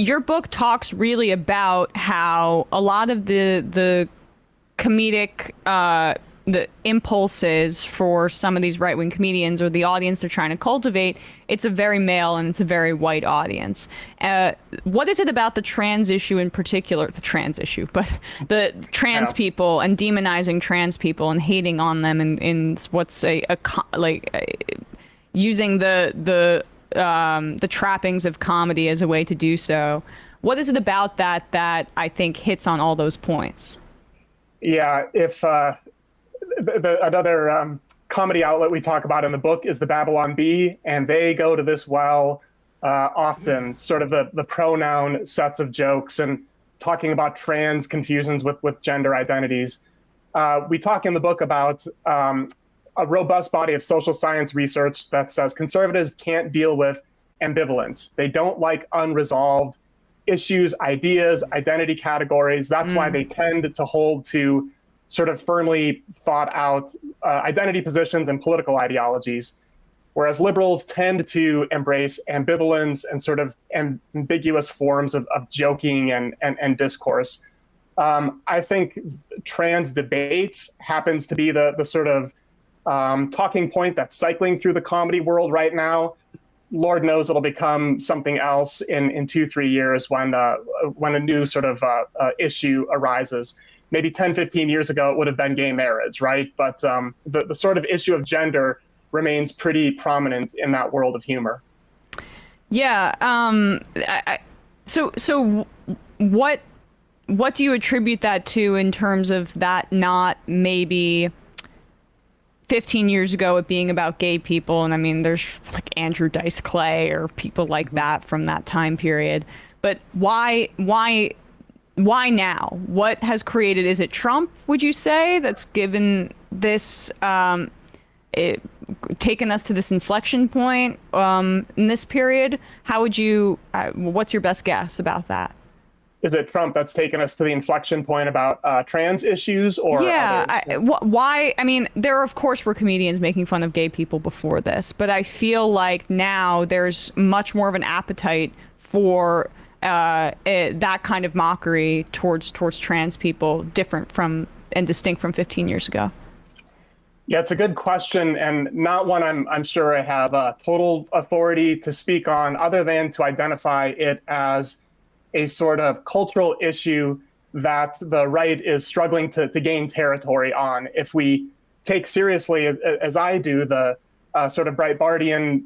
your book talks really about how a lot of the comedic the impulses for some of these right-wing comedians or the audience they're trying to cultivate, it's a very male and it's a very white audience. What is it about the trans issue in particular, the trans issue, but the trans people and demonizing trans people and hating on them in what's using the trappings of comedy as a way to do so? What is it about that I think hits on all those points? Yeah, if another comedy outlet we talk about in the book is the Babylon Bee, and they go to this well often, sort of the pronoun sets of jokes and talking about trans confusions with gender identities. We talk in the book about a robust body of social science research that says conservatives can't deal with ambivalence. They don't like unresolved issues, ideas, identity categories. That's why they tend to hold to sort of firmly thought out identity positions and political ideologies, whereas liberals tend to embrace ambivalence and sort of ambiguous forms of joking and discourse. I think trans debates happens to be the sort of talking point that's cycling through the comedy world right now. Lord knows it'll become something else in 2-3 years when a new sort of issue arises. Maybe 10, 15 years ago, it would have been gay marriage, right? But the sort of issue of gender remains pretty prominent in that world of humor. Yeah. So what do you attribute that to in terms of that not maybe 15 years ago it being about gay people? And I mean, there's like Andrew Dice Clay or people like that from that time period. But why now? What has created, is it Trump, would you say, that's given this, taken us to this inflection point in this period? How would you, what's your best guess about that? Is it Trump that's taken us to the inflection point about trans issues or yeah, why? I mean, there of course were comedians making fun of gay people before this, but I feel like now there's much more of an appetite for that kind of mockery towards trans people, different from and distinct from 15 years ago. Yeah, it's a good question, and not one I'm sure I have total authority to speak on, other than to identify it as a sort of cultural issue that the right is struggling to gain territory on. If we take seriously, as I do, the sort of Breitbartian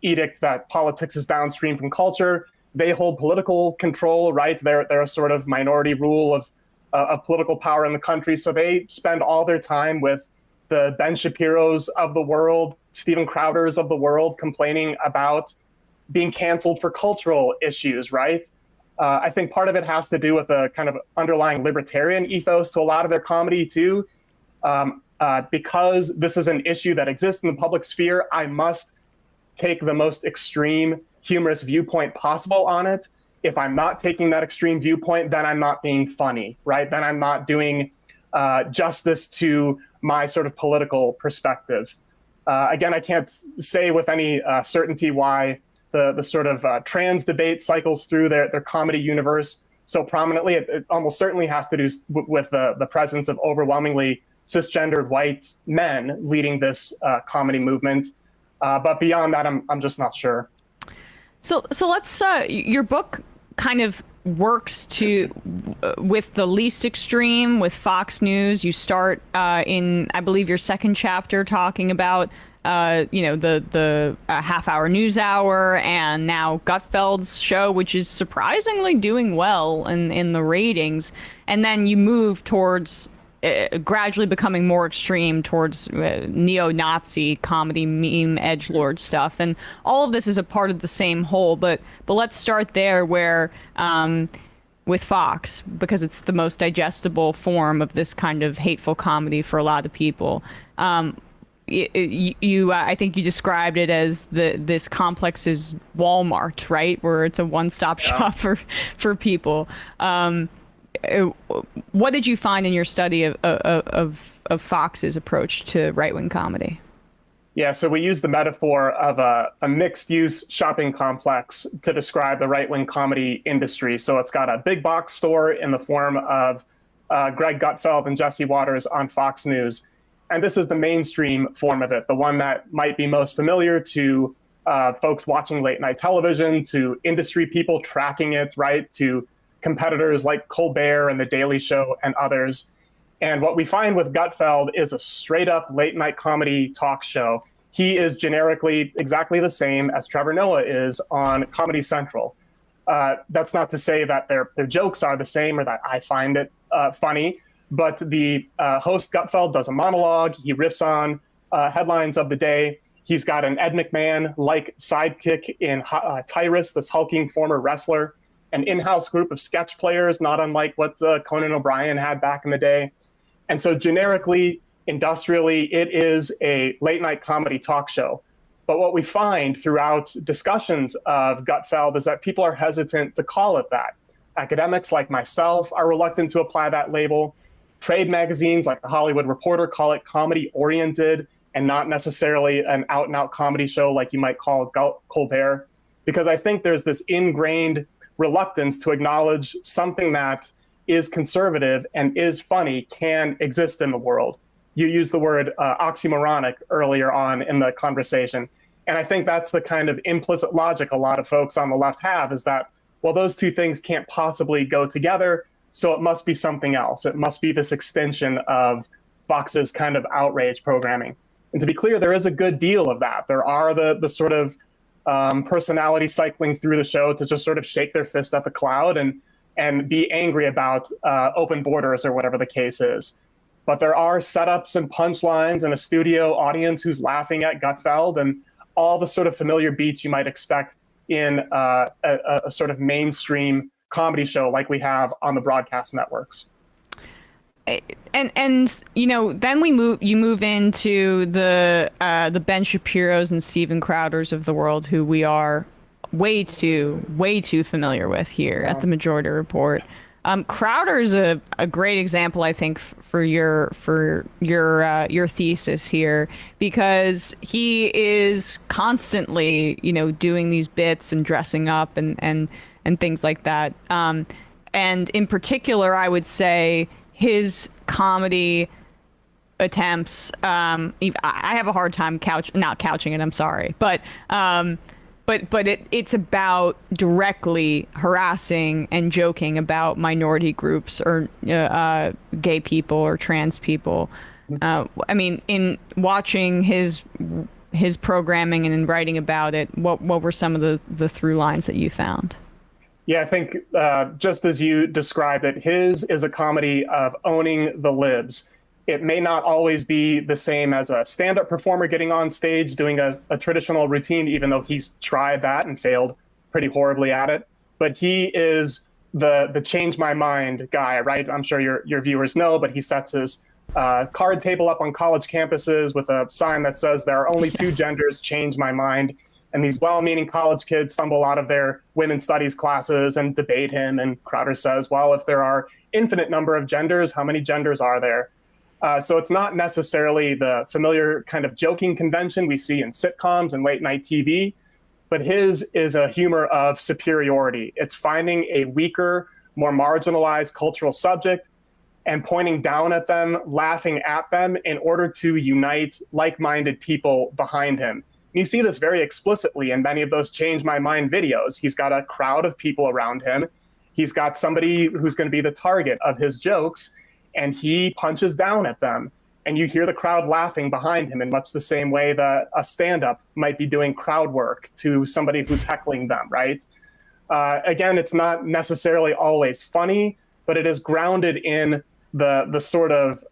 edict that politics is downstream from culture, they hold political control, right? They're a sort of minority rule of political power in the country. So they spend all their time with the Ben Shapiro's of the world, Steven Crowder's of the world, complaining about being canceled for cultural issues, right? I think part of it has to do with a kind of underlying libertarian ethos to a lot of their comedy too. Because this is an issue that exists in the public sphere, I must take the most extreme humorous viewpoint possible on it. If I'm not taking that extreme viewpoint, then I'm not being funny, right? Then I'm not doing justice to my sort of political perspective. Again, I can't say with any certainty why the sort of trans debate cycles through their comedy universe so prominently. It almost certainly has to do with the presence of overwhelmingly cisgendered white men leading this comedy movement. But beyond that, I'm just not sure. So let's your book kind of works with the least extreme with Fox News. You start in, I believe, your second chapter talking about the half-hour news hour, and now Gutfeld's show, which is surprisingly doing well in the ratings. And then you move towards gradually becoming more extreme towards neo-Nazi comedy, meme, edgelord stuff, and all of this is a part of the same whole. But let's start there, where with Fox, because it's the most digestible form of this kind of hateful comedy for a lot of people. I think you described it as this complex is Walmart, right, where it's a one-stop shop for people. What did you find in your study of Fox's approach to right-wing comedy? Yeah, so we use the metaphor of a mixed-use shopping complex to describe the right-wing comedy industry. So it's got a big box store in the form of Greg Gutfeld and Jesse Waters on Fox News. And this is the mainstream form of it, the one that might be most familiar to folks watching late night television, to industry people tracking it, right, to competitors like Colbert and The Daily Show and others. And what we find with Gutfeld is a straight up late night comedy talk show. He is generically exactly the same as Trevor Noah is on Comedy Central. That's not to say that their jokes are the same or that I find it funny, but the host Gutfeld does a monologue. He riffs on headlines of the day. He's got an Ed McMahon-like sidekick in Tyrus, this hulking former wrestler, an in-house group of sketch players, not unlike what Conan O'Brien had back in the day. And so generically, industrially, it is a late night comedy talk show. But what we find throughout discussions of Gutfeld is that people are hesitant to call it that. Academics like myself are reluctant to apply that label. Trade magazines like The Hollywood Reporter call it comedy-oriented and not necessarily an out-and-out comedy show like you might call Colbert, because I think there's this ingrained reluctance to acknowledge something that is conservative and is funny can exist in the world. You used the word oxymoronic earlier on in the conversation. And I think that's the kind of implicit logic a lot of folks on the left have, is that, well, those two things can't possibly go together, so it must be something else. It must be this extension of Fox's kind of outrage programming. And to be clear, there is a good deal of that. There are the sort of personality cycling through the show to just sort of shake their fist at the cloud and be angry about open borders or whatever the case is. But there are setups and punchlines and a studio audience who's laughing at Gutfeld and all the sort of familiar beats you might expect in a sort of mainstream comedy show like we have on the broadcast networks. And you know, then you move into the Ben Shapiro's and Steven Crowder's of the world, who we are way too familiar with here at the Majority Report. Crowder's a great example, I think, for your thesis here, because he is constantly, you know, doing these bits and dressing up and things like that. And in particular, I would say his comedy attempts. I have a hard time not couching it. I'm sorry, but it's about directly harassing and joking about minority groups or gay people or trans people. I mean, in watching his programming and in writing about it, what were some of the through lines that you found? Yeah, I think just as you described it, his is a comedy of owning the libs. It may not always be the same as a stand-up performer getting on stage doing a traditional routine, even though he's tried that and failed pretty horribly at it. But he is the change my mind guy, right? I'm sure your viewers know, but he sets his card table up on college campuses with a sign that says there are only two genders, change my mind. And these well-meaning college kids stumble out of their women's studies classes and debate him. And Crowder says, well, if there are infinite number of genders, how many genders are there? So it's not necessarily the familiar kind of joking convention we see in sitcoms and late night TV, but his is a humor of superiority. It's finding a weaker, more marginalized cultural subject and pointing down at them, laughing at them in order to unite like-minded people behind him. You see this very explicitly in many of those Change My Mind videos. He's got a crowd of people around him. He's got somebody who's going to be the target of his jokes, and he punches down at them. And you hear the crowd laughing behind him in much the same way that a stand-up might be doing crowd work to somebody who's heckling them, right? Again, it's not necessarily always funny, but it is grounded in the sort of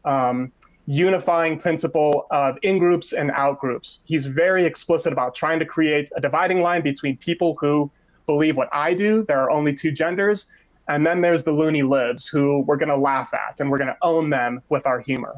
unifying principle of in-groups and out-groups. He's very explicit about trying to create a dividing line between people who believe what I do, there are only two genders, and then there's the loony libs who we're going to laugh at and we're going to own them with our humor.